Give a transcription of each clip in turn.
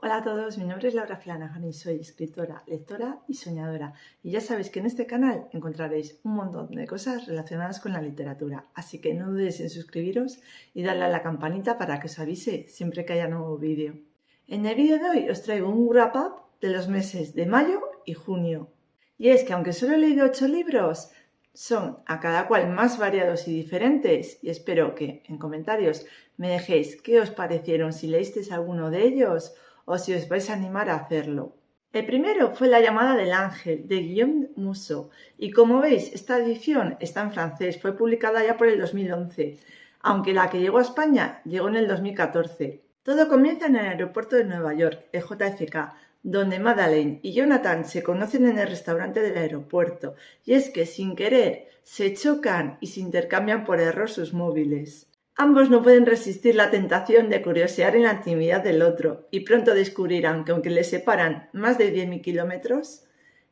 Hola a todos, mi nombre es Laura Flanagan y soy escritora, lectora y soñadora. Y ya sabéis que en este canal encontraréis un montón de cosas relacionadas con la literatura. Así que no dudéis en suscribiros y darle a la campanita para que os avise siempre que haya nuevo vídeo. En el vídeo de hoy os traigo un wrap-up de los meses de mayo y junio. Y es que aunque solo he leído 8 libros, son a cada cual más variados y diferentes y espero que en comentarios me dejéis qué os parecieron si leísteis alguno de ellos o si os vais a animar a hacerlo. El primero fue La llamada del ángel, de Guillaume Musso, y como veis, esta edición está en francés, fue publicada ya por el 2011, aunque la que llegó a España llegó en el 2014. Todo comienza en el aeropuerto de Nueva York, el JFK, donde Madeleine y Jonathan se conocen en el restaurante del aeropuerto, y es que sin querer se chocan y se intercambian por error sus móviles. Ambos no pueden resistir la tentación de curiosear en la intimidad del otro y pronto descubrirán que aunque les separan más de 10.000 kilómetros,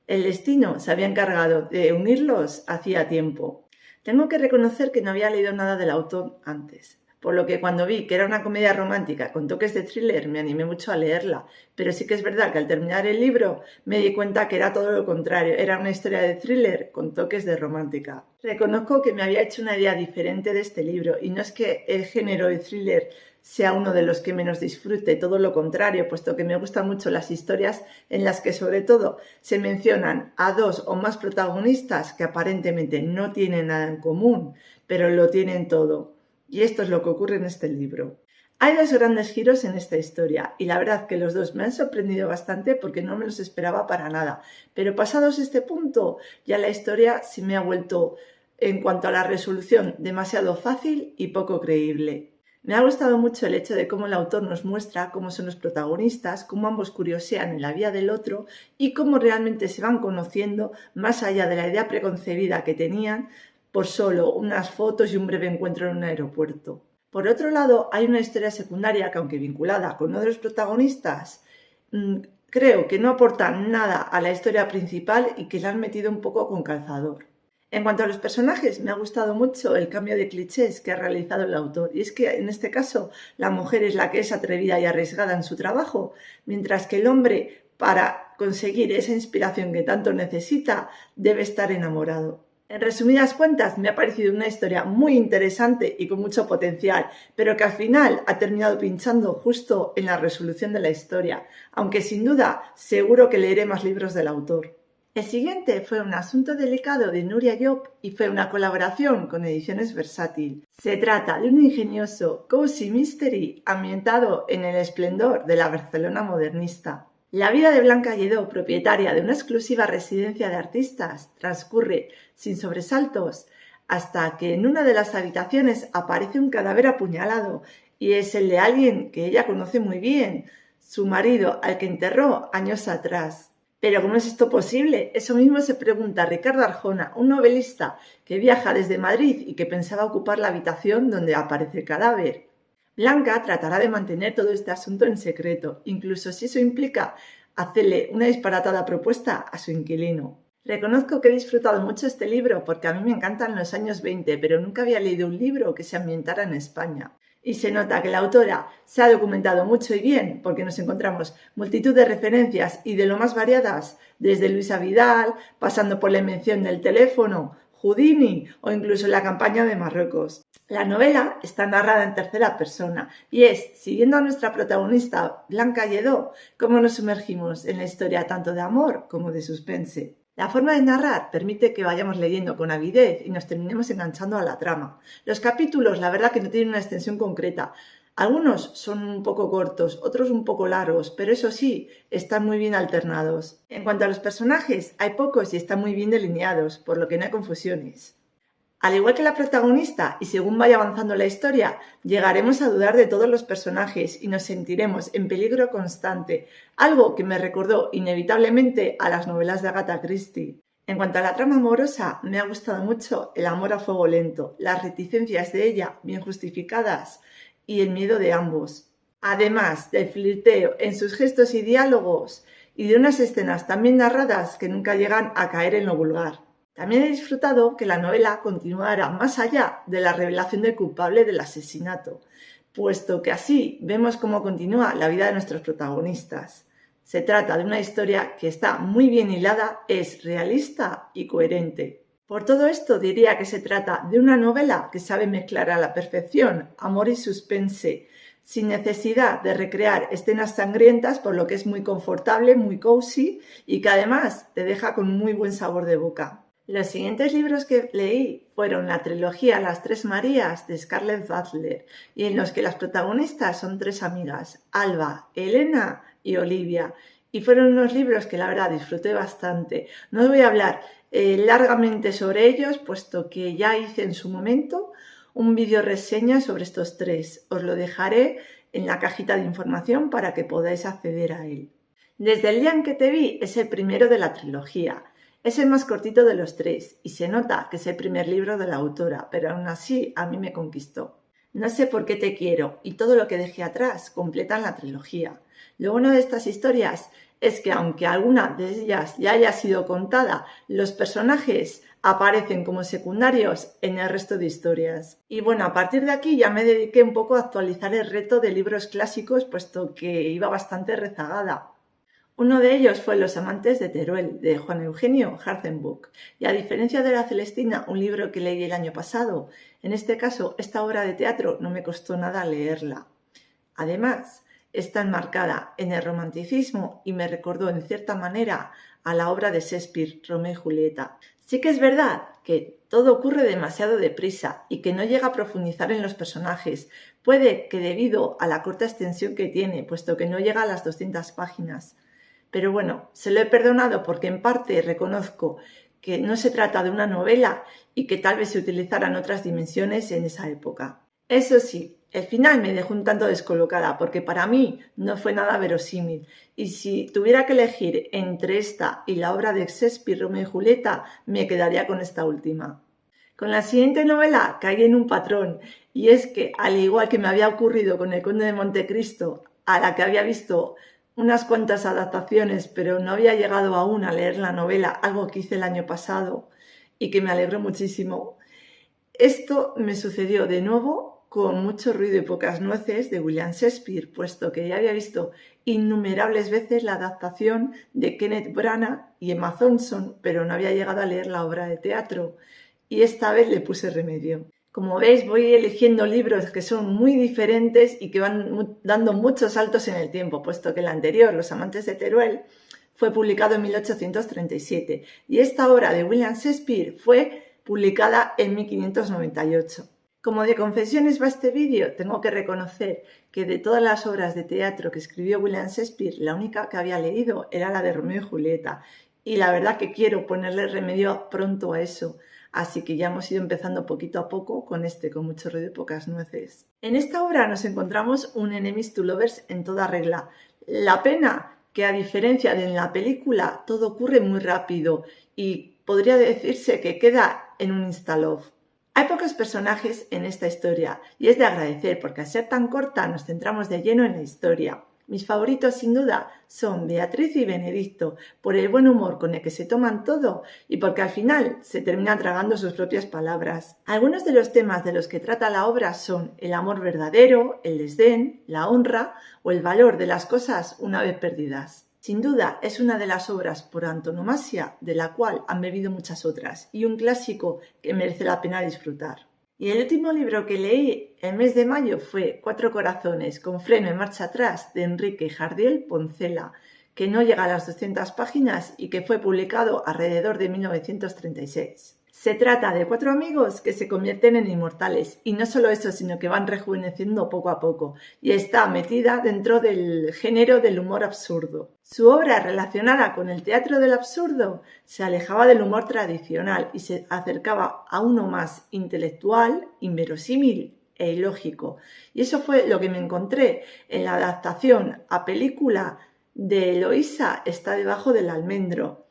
el destino se había encargado de unirlos hacía tiempo. Tengo que reconocer que no había leído nada del autor antes, por lo que cuando vi que era una comedia romántica con toques de thriller me animé mucho a leerla, pero sí que es verdad que al terminar el libro me di cuenta que era todo lo contrario, era una historia de thriller con toques de romántica. Reconozco que me había hecho una idea diferente de este libro y no es que el género de thriller sea uno de los que menos disfrute, todo lo contrario, puesto que me gustan mucho las historias en las que sobre todo se mencionan a dos o más protagonistas que aparentemente no tienen nada en común, pero lo tienen todo. Y esto es lo que ocurre en este libro. Hay dos grandes giros en esta historia y la verdad que los dos me han sorprendido bastante porque no me los esperaba para nada. Pero pasados este punto, ya la historia se me ha vuelto, en cuanto a la resolución, demasiado fácil y poco creíble. Me ha gustado mucho el hecho de cómo el autor nos muestra cómo son los protagonistas, cómo ambos curiosean en la vida del otro y cómo realmente se van conociendo más allá de la idea preconcebida que tenían por solo unas fotos y un breve encuentro en un aeropuerto. Por otro lado, hay una historia secundaria que, aunque vinculada con uno de los protagonistas, creo que no aporta nada a la historia principal y que la han metido un poco con calzador. En cuanto a los personajes, me ha gustado mucho el cambio de clichés que ha realizado el autor, y es que en este caso la mujer es la que es atrevida y arriesgada en su trabajo, mientras que el hombre, para conseguir esa inspiración que tanto necesita, debe estar enamorado. En resumidas cuentas, me ha parecido una historia muy interesante y con mucho potencial, pero que al final ha terminado pinchando justo en la resolución de la historia, aunque sin duda seguro que leeré más libros del autor. El siguiente fue Un asunto delicado de Nuria Llop y fue una colaboración con Ediciones Versátil. Se trata de un ingenioso cozy mystery ambientado en el esplendor de la Barcelona modernista. La vida de Blanca Lledó, propietaria de una exclusiva residencia de artistas, transcurre sin sobresaltos hasta que en una de las habitaciones aparece un cadáver apuñalado y es el de alguien que ella conoce muy bien, su marido, al que enterró años atrás. Pero ¿cómo es esto posible? Eso mismo se pregunta Ricardo Arjona, un novelista que viaja desde Madrid y que pensaba ocupar la habitación donde aparece el cadáver. Blanca tratará de mantener todo este asunto en secreto, incluso si eso implica hacerle una disparatada propuesta a su inquilino. Reconozco que he disfrutado mucho este libro porque a mí me encantan los años 20, pero nunca había leído un libro que se ambientara en España. Y se nota que la autora se ha documentado mucho y bien porque nos encontramos multitud de referencias y de lo más variadas, desde Luisa Vidal, pasando por la invención del teléfono, Houdini o incluso la campaña de Marruecos. La novela está narrada en tercera persona y es, siguiendo a nuestra protagonista Blanca Lledó, cómo nos sumergimos en la historia tanto de amor como de suspense. La forma de narrar permite que vayamos leyendo con avidez y nos terminemos enganchando a la trama. Los capítulos, la verdad que no tienen una extensión concreta. Algunos son un poco cortos, otros un poco largos, pero eso sí, están muy bien alternados. En cuanto a los personajes, hay pocos y están muy bien delineados, por lo que no hay confusiones. Al igual que la protagonista, y según vaya avanzando la historia, llegaremos a dudar de todos los personajes y nos sentiremos en peligro constante, algo que me recordó inevitablemente a las novelas de Agatha Christie. En cuanto a la trama amorosa, me ha gustado mucho el amor a fuego lento, las reticencias de ella bien justificadas y el miedo de ambos. Además del flirteo en sus gestos y diálogos y de unas escenas tan bien narradas que nunca llegan a caer en lo vulgar. También he disfrutado que la novela continuara más allá de la revelación del culpable del asesinato, puesto que así vemos cómo continúa la vida de nuestros protagonistas. Se trata de una historia que está muy bien hilada, es realista y coherente. Por todo esto diría que se trata de una novela que sabe mezclar a la perfección amor y suspense, sin necesidad de recrear escenas sangrientas, por lo que es muy confortable, muy cozy y que además te deja con muy buen sabor de boca. Los siguientes libros que leí fueron la trilogía Las Tres Marías de Scarlett Butler, y en los que las protagonistas son tres amigas, Alba, Elena y Olivia, y fueron unos libros que la verdad disfruté bastante. No os voy a hablar largamente sobre ellos, puesto que ya hice en su momento un vídeo reseña sobre estos tres. Os lo dejaré en la cajita de información para que podáis acceder a él. Desde el día en que te vi es el primero de la trilogía. Es el más cortito de los tres y se nota que es el primer libro de la autora, pero aún así a mí me conquistó. No sé por qué te quiero y todo lo que dejé atrás completan la trilogía. Lo bueno de estas historias es que aunque alguna de ellas ya haya sido contada, los personajes aparecen como secundarios en el resto de historias. Y bueno, a partir de aquí ya me dediqué un poco a actualizar el reto de libros clásicos, puesto que iba bastante rezagada. Uno de ellos fue Los amantes de Teruel, de Juan Eugenio Hardenbuch, y a diferencia de La Celestina, un libro que leí el año pasado, en este caso esta obra de teatro no me costó nada leerla. Además, está enmarcada en el romanticismo y me recordó en cierta manera a la obra de Shakespeare, Romeo y Julieta. Sí que es verdad que todo ocurre demasiado deprisa y que no llega a profundizar en los personajes. Puede que debido a la corta extensión que tiene, puesto que no llega a las 200 páginas. Pero bueno, se lo he perdonado porque en parte reconozco que no se trata de una novela y que tal vez se utilizaran otras dimensiones en esa época. Eso sí, el final me dejó un tanto descolocada porque para mí no fue nada verosímil, y si tuviera que elegir entre esta y la obra de Shakespeare, Romeo y Julieta, me quedaría con esta última. Con la siguiente novela caí en un patrón, y es que, al igual que me había ocurrido con El Conde de Montecristo, a la que había visto unas cuantas adaptaciones, pero no había llegado aún a leer la novela, algo que hice el año pasado y que me alegró muchísimo. Esto me sucedió de nuevo con Mucho ruido y pocas nueces de William Shakespeare, puesto que ya había visto innumerables veces la adaptación de Kenneth Branagh y Emma Thompson, pero no había llegado a leer la obra de teatro, y esta vez le puse remedio. Como veis, voy eligiendo libros que son muy diferentes y que van dando muchos saltos en el tiempo, puesto que el anterior, Los amantes de Teruel, fue publicado en 1837 y esta obra de William Shakespeare fue publicada en 1598. Como de confesiones va este vídeo, tengo que reconocer que de todas las obras de teatro que escribió William Shakespeare, la única que había leído era la de Romeo y Julieta, y la verdad que quiero ponerle remedio pronto a eso. Así que ya hemos ido empezando poquito a poco con con Mucho ruido y pocas nueces. En esta obra nos encontramos un enemies to lovers en toda regla. La pena que, a diferencia de en la película, todo ocurre muy rápido y podría decirse que queda en un insta-love. Hay pocos personajes en esta historia y es de agradecer porque al ser tan corta nos centramos de lleno en la historia. Mis favoritos sin duda son Beatriz y Benedicto, por el buen humor con el que se toman todo y porque al final se terminan tragando sus propias palabras. Algunos de los temas de los que trata la obra son el amor verdadero, el desdén, la honra o el valor de las cosas una vez perdidas. Sin duda es una de las obras por antonomasia de la cual han bebido muchas otras y un clásico que merece la pena disfrutar. Y el último libro que leí el mes de mayo fue Cuatro corazones con freno y marcha atrás de Enrique Jardiel Poncela, que no llega a las 200 páginas y que fue publicado alrededor de 1936. Se trata de 4 amigos que se convierten en inmortales y no solo eso, sino que van rejuveneciendo poco a poco y está metida dentro del género del humor absurdo. Su obra relacionada con el teatro del absurdo se alejaba del humor tradicional y se acercaba a uno más intelectual, inverosímil e ilógico. Y eso fue lo que me encontré en la adaptación a película de Eloísa está debajo del almendro,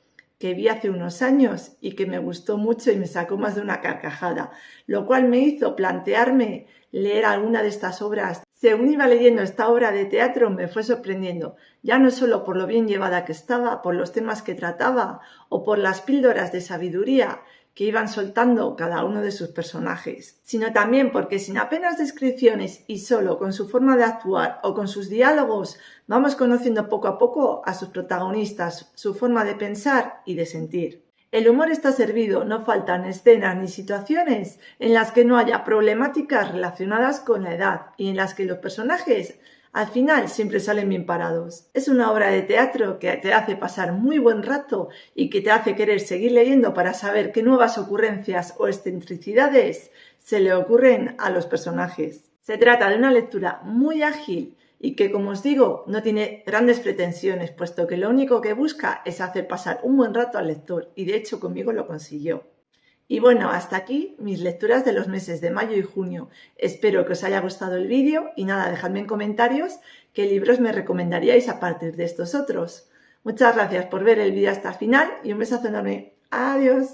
que vi hace unos años y que me gustó mucho y me sacó más de una carcajada, lo cual me hizo plantearme leer alguna de estas obras. Según iba leyendo esta obra de teatro me fue sorprendiendo, ya no solo por lo bien llevada que estaba, por los temas que trataba o por las píldoras de sabiduría que iban soltando cada uno de sus personajes, sino también porque sin apenas descripciones y solo con su forma de actuar o con sus diálogos vamos conociendo poco a poco a sus protagonistas, su forma de pensar y de sentir. El humor está servido, no faltan escenas ni situaciones en las que no haya problemáticas relacionadas con la edad y en las que los personajes al final siempre salen bien parados. Es una obra de teatro que te hace pasar muy buen rato y que te hace querer seguir leyendo para saber qué nuevas ocurrencias o excentricidades se le ocurren a los personajes. Se trata de una lectura muy ágil y que, como os digo, no tiene grandes pretensiones, puesto que lo único que busca es hacer pasar un buen rato al lector, y de hecho conmigo lo consiguió. Y bueno, hasta aquí mis lecturas de los meses de mayo y junio. Espero que os haya gustado el vídeo y nada, dejadme en comentarios qué libros me recomendaríais a partir de estos otros. Muchas gracias por ver el vídeo hasta el final y un besazo enorme. Adiós.